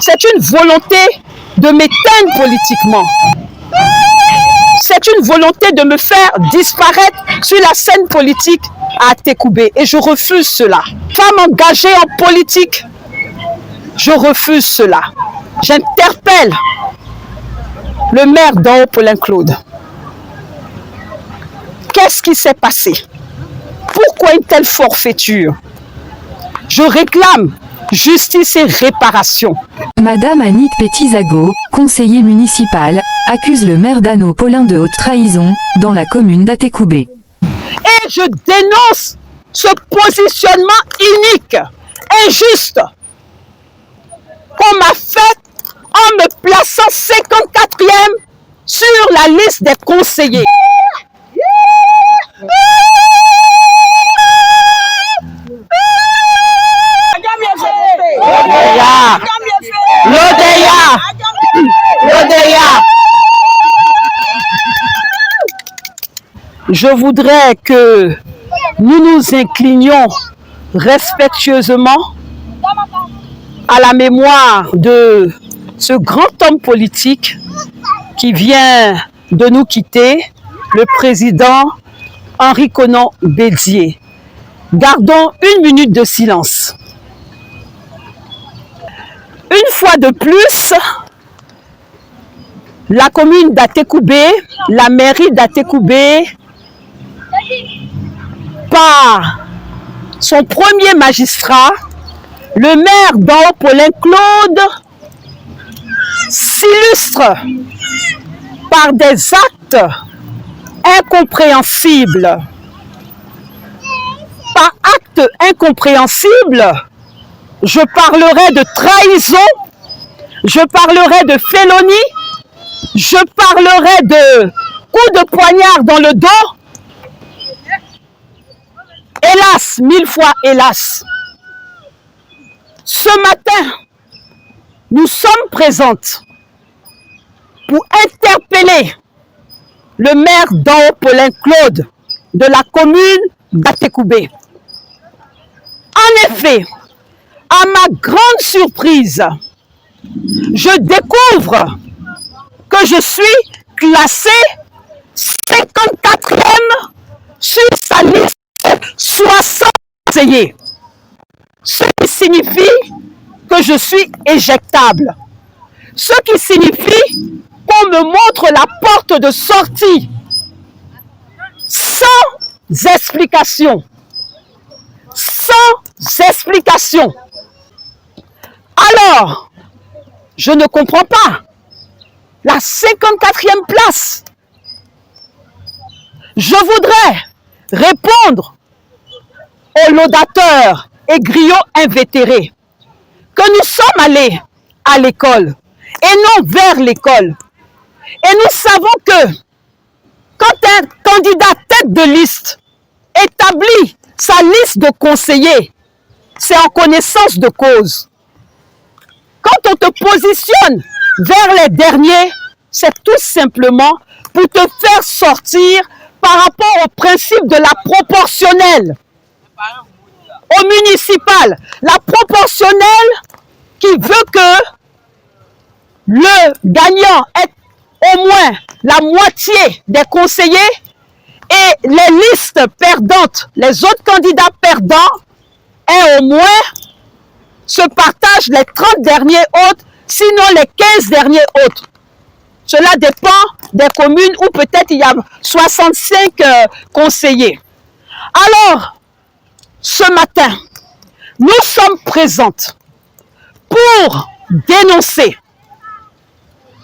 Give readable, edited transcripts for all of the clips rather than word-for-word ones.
C'est une volonté de m'éteindre politiquement. C'est une volonté de me faire disparaître sur la scène politique à Atekoubé. Et je refuse cela. Femme engagée en politique, je refuse cela. J'interpelle le maire d'en haut, Paulin Claude. Qu'est-ce qui s'est passé? Pourquoi une telle forfaiture? Je réclame justice et réparation. Madame Annick Pétizago, conseiller municipal, accuse le maire d'Anneau Paulin de haute trahison dans la commune d'Atekoubé. Et je dénonce ce positionnement inique, injuste, qu'on m'a fait en me plaçant 54e sur la liste des conseillers. L'Odeya. Je voudrais que nous nous inclinions respectueusement à la mémoire de ce grand homme politique qui vient de nous quitter, le président Henri Konan Bédié. Gardons une minute de silence. Une fois de plus, la commune d'Atekoubé, la mairie d'Atekoubé, par son premier magistrat, le maire d'en haut, Paulin Claude, s'illustre par des actes incompréhensibles. Par actes incompréhensibles, je parlerai de trahison, je parlerai de félonie, je parlerai de coups de poignard dans le dos. Hélas, 1000 fois hélas. Ce matin, nous sommes présentes pour interpeller le maire d'en haut, Paulin Claude, de la commune d'Atekoubé. En effet, à ma grande surprise, je découvre que je suis classée 54e sur sa liste 60 conseillers. Ce qui signifie que je suis éjectable. Ce qui signifie qu'on me montre la porte de sortie sans explication. Sans explication. Alors, je ne comprends pas. La 54e place. Je voudrais répondre aux laudateurs et griots invétérés que nous sommes allés à l'école et non vers l'école. Et nous savons que quand un candidat tête de liste établit sa liste de conseillers, c'est en connaissance de cause. Quand on te positionne vers les derniers, c'est tout simplement pour te faire sortir par rapport au principe de la proportionnelle. Au municipal, la proportionnelle qui veut que le gagnant ait au moins la moitié des conseillers et les listes perdantes, les autres candidats perdants, aient au moins se partagent les 30 derniers autres, sinon les 15 derniers autres. Cela dépend des communes où peut-être il y a 65 conseillers. Alors, ce matin, nous sommes présentes pour dénoncer,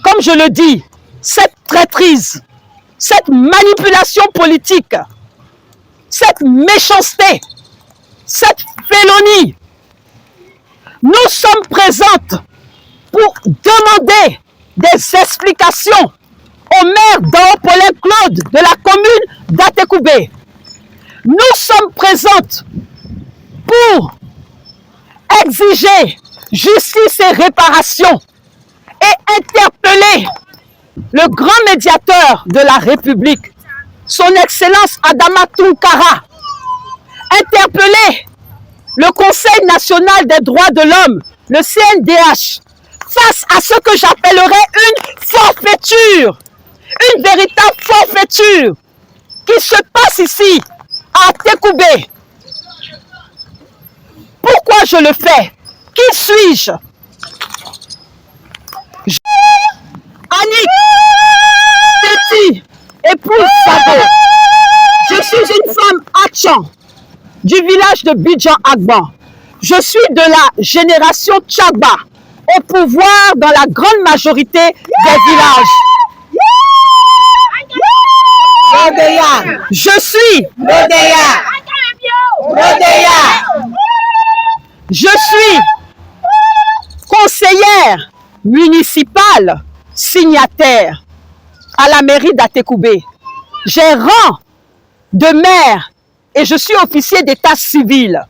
comme je le dis, cette traîtrise, cette manipulation politique, cette méchanceté, cette félonie. Nous sommes présentes pour demander des explications au maire d'en haut, Paulin Claude, de la commune d'Atekoubé. Nous sommes présentes pour exiger justice et réparation et interpeller le grand médiateur de la République, son Excellence Adama Tounkara, interpeller le Conseil national des droits de l'homme, le CNDH, face à ce que j'appellerais une forfaiture, une véritable forfaiture qui se passe ici à Tékoubé. Pourquoi je le fais? Qui suis-je? Annick Petit, épouse Sado. Je suis une femme Atchan du village de Bidjan-Agban. Je suis de la génération Tchagba, au pouvoir dans la grande majorité des villages. Je suis conseillère municipale signataire à la mairie d'Atékoubé. J'ai rang de maire et je suis officier d'état civil.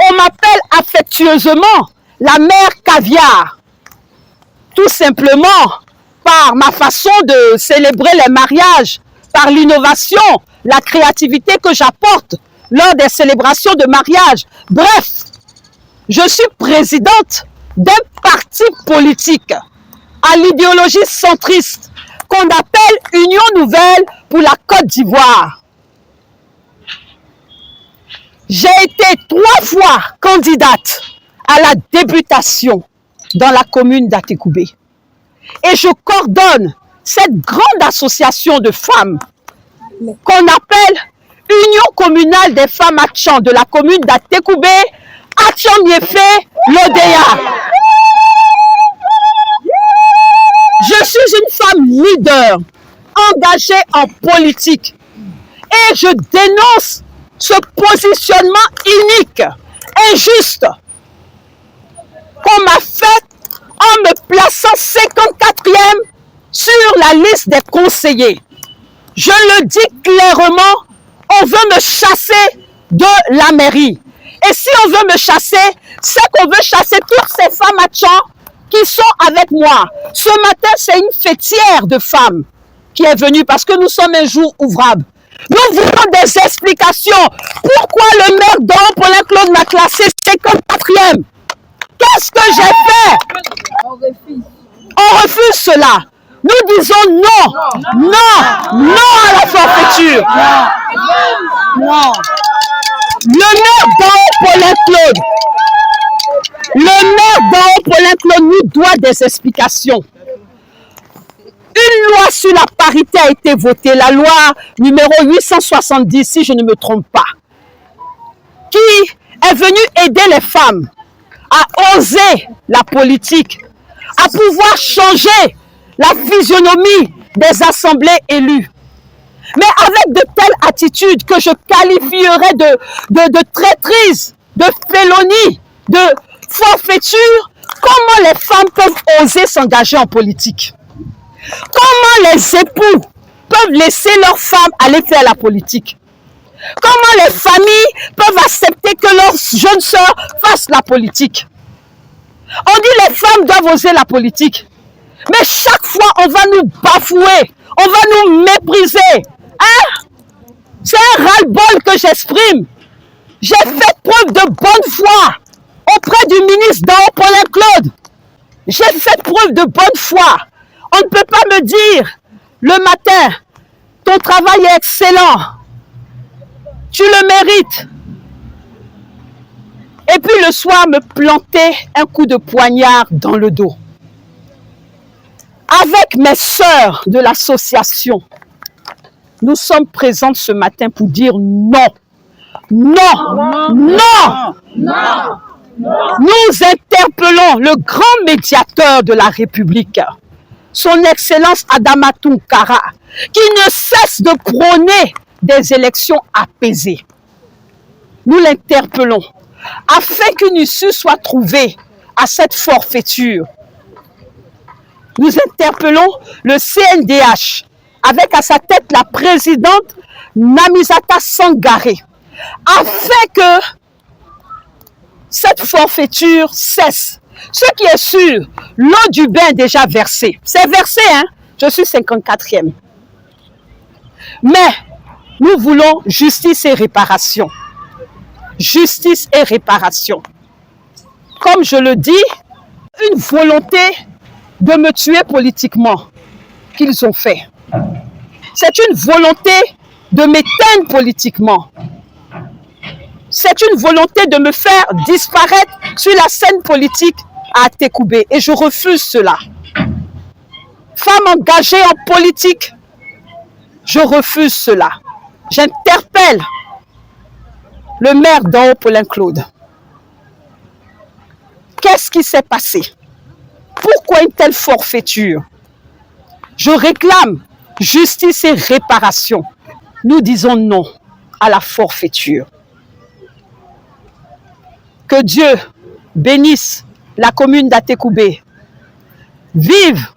On m'appelle affectueusement la mère caviar, tout simplement par ma façon de célébrer les mariages, par l'innovation, la créativité que j'apporte lors des célébrations de mariage. Bref, je suis présidente d'un parti politique à l'idéologie centriste qu'on appelle Union Nouvelle pour la Côte d'Ivoire. J'ai été 3 fois candidate à la députation dans la commune d'Atékoubé. Et je coordonne cette grande association de femmes qu'on appelle Union communale des femmes Atchan de la commune d'Atékoubé, Atchan Miefé, l'ODEA. Je suis une femme leader, engagée en politique. Et je dénonce ce positionnement inique, injuste, qu'on m'a fait en me plaçant 54e sur la liste des conseillers. Je le dis clairement, on veut me chasser de la mairie. Et si on veut me chasser, c'est qu'on veut chasser toutes ces femmes Atchan qui sont avec moi. Ce matin, c'est une fêtière de femmes qui est venue parce que nous sommes un jour ouvrable. Nous voulons des explications. Pourquoi le maire d'Or, Paulin Claude, m'a classé 54e? Qu'est-ce que j'ai fait? On refuse cela. Nous disons non, non à la forfaiture. Non. Le maire d'Or, Paulin Claude, nous doit des explications. Une loi sur la parité a été votée, la loi numéro 870, si je ne me trompe pas, qui est venue aider les femmes à oser la politique, à pouvoir changer la physionomie des assemblées élues. Mais avec de telles attitudes que je qualifierais de traîtrise, de félonie, de forfaiture, comment les femmes peuvent oser s'engager en politique? Comment les époux peuvent laisser leurs femmes aller faire la politique? Comment les familles peuvent accepter que leurs jeunes sœurs fassent la politique? On dit les femmes doivent oser la politique. Mais chaque fois, on va nous bafouer, on va nous mépriser. Hein? C'est un ras-le-bol que j'exprime. J'ai fait preuve de bonne foi auprès du ministre d'Or, Paulin Claude. J'ai fait preuve de bonne foi. On ne peut pas me dire le matin, ton travail est excellent, tu le mérites. Et puis le soir, me planter un coup de poignard dans le dos. Avec mes sœurs de l'association, nous sommes présentes ce matin pour dire non. Non, non, non. Nous interpellons le grand médiateur de la République, son Excellence Adama Tounkara, qui ne cesse de prôner des élections apaisées. Nous l'interpellons afin qu'une issue soit trouvée à cette forfaiture. Nous interpellons le CNDH avec à sa tête la présidente Namizata Sangaré afin que cette forfaiture cesse. Ce qui est sûr, l'eau du bain est déjà versée. C'est versé, hein? Je suis 54e. Mais nous voulons justice et réparation. Justice et réparation. Comme je le dis, une volonté de me tuer politiquement qu'ils ont fait. C'est une volonté de m'éteindre politiquement. C'est une volonté de me faire disparaître sur la scène politique à Atekoubé. Et je refuse cela. Femme engagée en politique, je refuse cela. J'interpelle le maire d'en haut, Paulin Claude. Qu'est-ce qui s'est passé? Pourquoi une telle forfaiture? Je réclame justice et réparation. Nous disons non à la forfaiture. Que Dieu bénisse la commune d'Atekoubé. Vive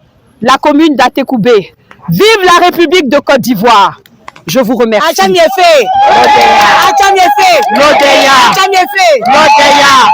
la commune d'Atekoubé. Vive la République de Côte d'Ivoire. Je vous remercie. Lodeya.